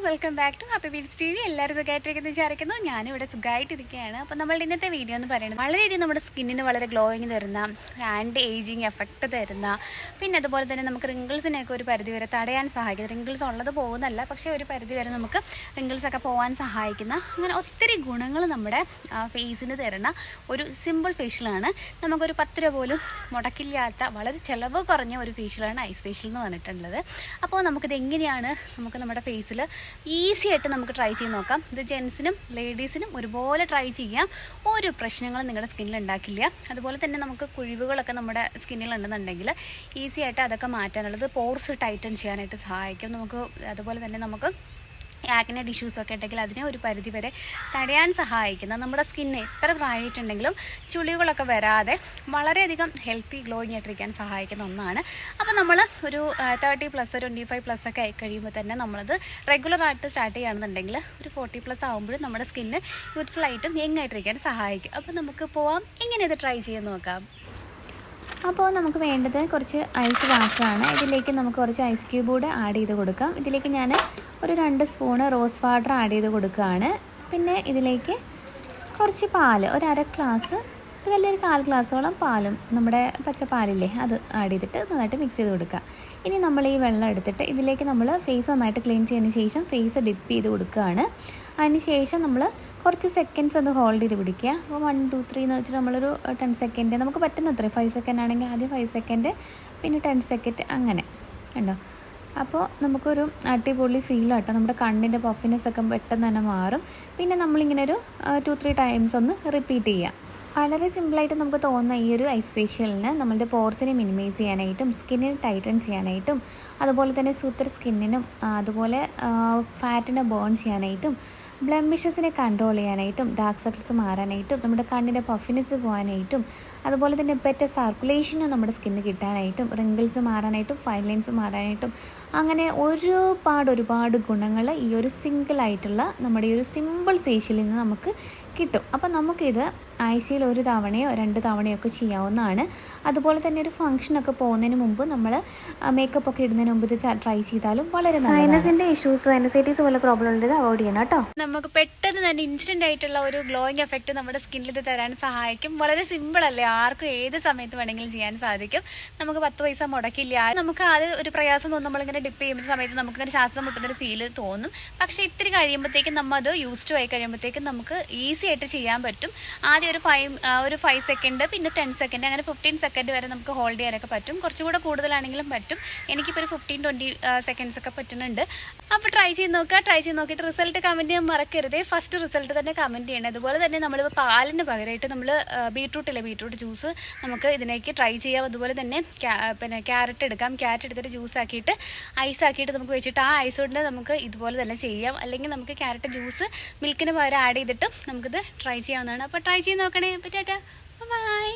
Welcome back to Happy Beats T V. എല്ലാവരും സുഖമായിട്ടിരിക്കുന്നത് വിചാരിക്കുന്നു. ഞാനിവിടെ സുഖമായിട്ടിരിക്കുകയാണ്. അപ്പോൾ നമ്മളുടെ ഇന്നത്തെ വീഡിയോ എന്ന് പറയുന്നത് വളരെയധികം നമ്മുടെ സ്കിന്നിന് വളരെ ഗ്ലോയിങ് തരുന്ന, ആൻറ്റി ഏജിങ് എഫക്റ്റ് തരുന്ന, പിന്നെ അതുപോലെ തന്നെ നമുക്ക് റിങ്കിൾസിനെയൊക്കെ ഒരു പരിധി വരെ തടയാൻ സഹായിക്കുന്ന, റിങ്കിൾസ് ഉള്ളത് പോകുന്നല്ല, പക്ഷേ ഒരു പരിധി വരെ നമുക്ക് റിങ്കിൾസൊക്കെ പോകാൻ സഹായിക്കുന്ന അങ്ങനെ ഒത്തിരി ഗുണങ്ങൾ നമ്മുടെ ഫേസിന് തരുന്ന ഒരു സിമ്പിൾ ഫേഷ്യലാണ്. നമുക്കൊരു 10 രൂപ പോലും മുടക്കില്ലാത്ത വളരെ ചിലവ് കുറഞ്ഞ ഒരു ഫേഷ്യലാണ് ഐസ് ഫേഷ്യൽ എന്ന് പറഞ്ഞിട്ടുള്ളത്. അപ്പോൾ നമുക്കിത് എങ്ങനെയാണ് നമുക്ക് നമ്മുടെ ഫേസിൽ ഈസി ആയിട്ട് നമുക്ക് ട്രൈ ചെയ്ത് നോക്കാം. ഇത് ജെൻസിനും ലേഡീസിനും ഒരുപോലെ ട്രൈ ചെയ്യാം. ഒരു പ്രശ്നങ്ങളും നിങ്ങളുടെ സ്കിന്നിൽ ഉണ്ടാക്കില്ല. അതുപോലെ തന്നെ നമുക്ക് കുഴിവുകളൊക്കെ നമ്മുടെ സ്കിന്നിൽ ഉണ്ടെന്നുണ്ടെങ്കിൽ ഈസി ആയിട്ട് അതൊക്കെ മാറ്റാനുള്ളത്, പോർസ് ടൈറ്റൻ ചെയ്യാനായിട്ട് സഹായിക്കും. അതുപോലെ തന്നെ നമുക്ക് ആക്നെ ഡിഷ്യൂസൊക്കെ ഉണ്ടെങ്കിൽ അതിനെ ഒരു പരിധി വരെ തടയാൻ സഹായിക്കുന്ന, നമ്മുടെ സ്കിന്ന് എത്ര പ്രായമായിട്ടുണ്ടെങ്കിലും ചുളിവുകളൊക്കെ വരാതെ വളരെയധികം ഹെൽത്തി ഗ്ലോയിങ് ആയിട്ടിരിക്കാൻ സഹായിക്കുന്ന ഒന്നാണ്. അപ്പോൾ നമ്മൾ ഒരു 30+, 25+ ഒക്കെ ആയി കഴിയുമ്പോൾ തന്നെ നമ്മളത് റെഗുലറായിട്ട് സ്റ്റാർട്ട് ചെയ്യുകയാണെന്നുണ്ടെങ്കിൽ ഒരു 40+ ആകുമ്പോഴും നമ്മുടെ സ്കിന്ന് യൂത്ത്ഫുള്ളായിട്ടും യങ് ആയിട്ടിരിക്കാൻ സഹായിക്കും. അപ്പോൾ നമുക്ക് പോവാം, എങ്ങനെ ഇത് ട്രൈ ചെയ്ത് നോക്കാം. അപ്പോൾ നമുക്ക് വേണ്ടത് കുറച്ച് ഐസ് വാട്ടറാണ്. ഇതിലേക്ക് നമുക്ക് കുറച്ച് ഐസ് ക്യൂബ് കൂടെ ആഡ് ചെയ്ത് കൊടുക്കാം. ഇതിലേക്ക് ഞാൻ ഒരു 2 സ്പൂണ് റോസ് വാട്ടർ ആഡ് ചെയ്ത് കൊടുക്കുകയാണ്. പിന്നെ ഇതിലേക്ക് കുറച്ച് പാല്, ഒരു 1/2 ഗ്ലാസ്, വലിയൊരു 1/4 ഗ്ലാസ്സോളം പാലും, നമ്മുടെ പച്ചപ്പാലില്ലേ അത് ആഡ് ചെയ്തിട്ട് നന്നായിട്ട് മിക്സ് ചെയ്ത് കൊടുക്കുക. ഇനി നമ്മൾ ഈ വെള്ളം എടുത്തിട്ട് ഇതിലേക്ക് നമ്മൾ ഫേസ് നന്നായിട്ട് ക്ലീൻ ചെയ്തതിന് ശേഷം ഫേസ് ഡിപ്പ് ചെയ്ത് കൊടുക്കുകയാണ്. അതിന് ശേഷം നമ്മൾ കുറച്ച് സെക്കൻഡ്സ് അത് ഹോൾഡ് ചെയ്ത് പിടിക്കുക. അപ്പോൾ 1, 2, 3 എന്ന് വെച്ചിട്ട് നമ്മളൊരു 10 സെക്കൻഡ്, നമുക്ക് പറ്റുന്ന അത്രയും 5 സെക്കൻഡ് ആണെങ്കിൽ ആദ്യം 5 സെക്കൻഡ്, പിന്നെ 10 സെക്കൻഡ്, അങ്ങനെ ഉണ്ടോ. അപ്പോൾ നമുക്കൊരു അടിപൊളി ഫീൽ ആട്ടോ. നമ്മുടെ കണ്ണിൻ്റെ പഫിനെസ് ഒക്കെ പെട്ടെന്ന് തന്നെ മാറും. പിന്നെ നമ്മളിങ്ങനെ ഒരു 2-3 ടൈംസ് ഒന്ന് റിപ്പീറ്റ് ചെയ്യാം. വളരെ സിമ്പിളായിട്ട് നമുക്ക് തോന്നുന്ന ഈ ഒരു ഐസ് ഫേഷ്യലിന് നമ്മളുടെ പോർസിനെ മിനിമൈസ് ചെയ്യാനായിട്ടും സ്കിന്നിനെ ടൈറ്റൻ ചെയ്യാനായിട്ടും അതുപോലെ തന്നെ സൂത്തർ സ്കിന്നിനും അതുപോലെ ഫാറ്റിനെ ബേൺ ചെയ്യാനായിട്ടും ബ്ലെമിഷസിനെ കൺട്രോൾ ചെയ്യാനായിട്ടും ഡാർക്ക് സർക്കിൾസ് മാറാനായിട്ടും നമ്മുടെ കണ്ണിൻ്റെ പഫിനെസ് പോകാനായിട്ടും അതുപോലെ തന്നെ ബെറ്റർ സർക്കുലേഷന് നമ്മുടെ സ്കിന്ന് കിട്ടാനായിട്ടും റിങ്കിൾസ് മാറാനായിട്ടും ഫൈൻ ലൈൻസ് മാറാനായിട്ടും അങ്ങനെ ഒരുപാട് ഗുണങ്ങൾ ഈ ഒരു സിംഗിളായിട്ടുള്ള നമ്മുടെ ഈ ഒരു സിമ്പിൾ ഫേഷ്യലിൽ നിന്ന് നമുക്ക് കിട്ടും. അപ്പം നമുക്കിത് ആഴ്ചയിൽ 1 തവണയോ 2 തവണയോ ഒക്കെ ചെയ്യാവുന്നതാണ്. അതുപോലെ തന്നെ ഒരു ഫംഗ്ഷനൊക്കെ പോകുന്നതിന് മുമ്പ് നമ്മൾ മേക്കപ്പ് ഒക്കെ ഇടുന്നതിന് മുമ്പ് ഇത് ട്രൈ ചെയ്താലും വളരെ നല്ലതാണ്. സൈനസിൻ്റെ ഇഷ്യൂസ്, സൈനസൈറ്റിസ് പോലെ പ്രോബ്ലം ഉള്ളത് അവോയ്ഡ് ചെയ്യണം കേട്ടോ. നമുക്ക് പെട്ടെന്ന് തന്നെ ഇൻസ്റ്റൻ്റ് ആയിട്ടുള്ള ഒരു ഗ്ലോയിങ് എഫക്റ്റ് നമ്മുടെ സ്കിന്നിൽ ഇത് തരാൻ സഹായിക്കും. വളരെ സിമ്പിൾ അല്ലേ, ആർക്കും ഏത് സമയത്ത് വേണമെങ്കിലും ചെയ്യാൻ സാധിക്കും. നമുക്ക് 10 പൈസ മുടക്കില്ല. നമുക്ക് അത് ഒരു പ്രയാസം തോന്നും, നമ്മളിങ്ങനെ ഡിപ്പ് ചെയ്യുന്ന സമയത്ത് നമുക്കിങ്ങനെ ശ്വാസം മുട്ടുന്നൊരു ഫീല് തോന്നും. പക്ഷേ ഇത്തിരി കഴിയുമ്പോഴത്തേക്കും നമ്മൾ അത് യൂസ്ഡ് ആയി കഴിയുമ്പോഴത്തേക്കും നമുക്ക് ഈസി ആയിട്ട് ചെയ്യാൻ പറ്റും. ആദ്യം ഒരു 5 സെക്കൻഡ്, പിന്നെ 10 സെക്കൻഡ്, അങ്ങനെ 15 സെക്കൻഡ് വരെ നമുക്ക് ഹോൾഡ് ചെയ്യാനൊക്കെ പറ്റും. കുറച്ചുകൂടെ കൂടുതലാണെങ്കിലും പറ്റും. എനിക്കിപ്പോൾ ഒരു 15-20 സെക്കൻഡ്സ് ഒക്കെ പറ്റുന്നുണ്ട്. അപ്പോൾ ട്രൈ ചെയ്ത് നോക്കുക. ട്രൈ ചെയ്ത് നോക്കിയിട്ട് റിസൾട്ട് കമൻറ്റ് ചെയ്യാൻ മറക്കരുതേ. ഫസ്റ്റ് റിസൾട്ട് തന്നെ കമൻറ്റ് ചെയ്യണം. അതുപോലെ തന്നെ നമ്മളിപ്പോൾ പാലിന് പകരമായിട്ട് നമ്മൾ ബീട്രൂട്ട് ജ്യൂസ് നമുക്ക് ഇതിലേക്ക് ട്രൈ ചെയ്യാം. അതുപോലെ തന്നെ പിന്നെ ക്യാരറ്റ് എടുക്കാം. ക്യാരറ്റ് എടുത്തിട്ട് ജ്യൂസ് ആക്കിയിട്ട് ഐസ് ആക്കിയിട്ട് നമുക്ക് വെച്ചിട്ട് ആ ഐസ് കൊണ്ട് നമുക്ക് ഇതുപോലെ തന്നെ ചെയ്യാം. അല്ലെങ്കിൽ നമുക്ക് ക്യാരറ്റ് ജ്യൂസ് മിൽക്കിന് പകരം ആഡ് ചെയ്തിട്ട് നമുക്കിത് ട്രൈ ചെയ്യാവുന്നതാണ്. അപ്പോൾ ട്രൈ ചെയ്ത് നോക്കണേ. ടാറ്റാ, ബൈ.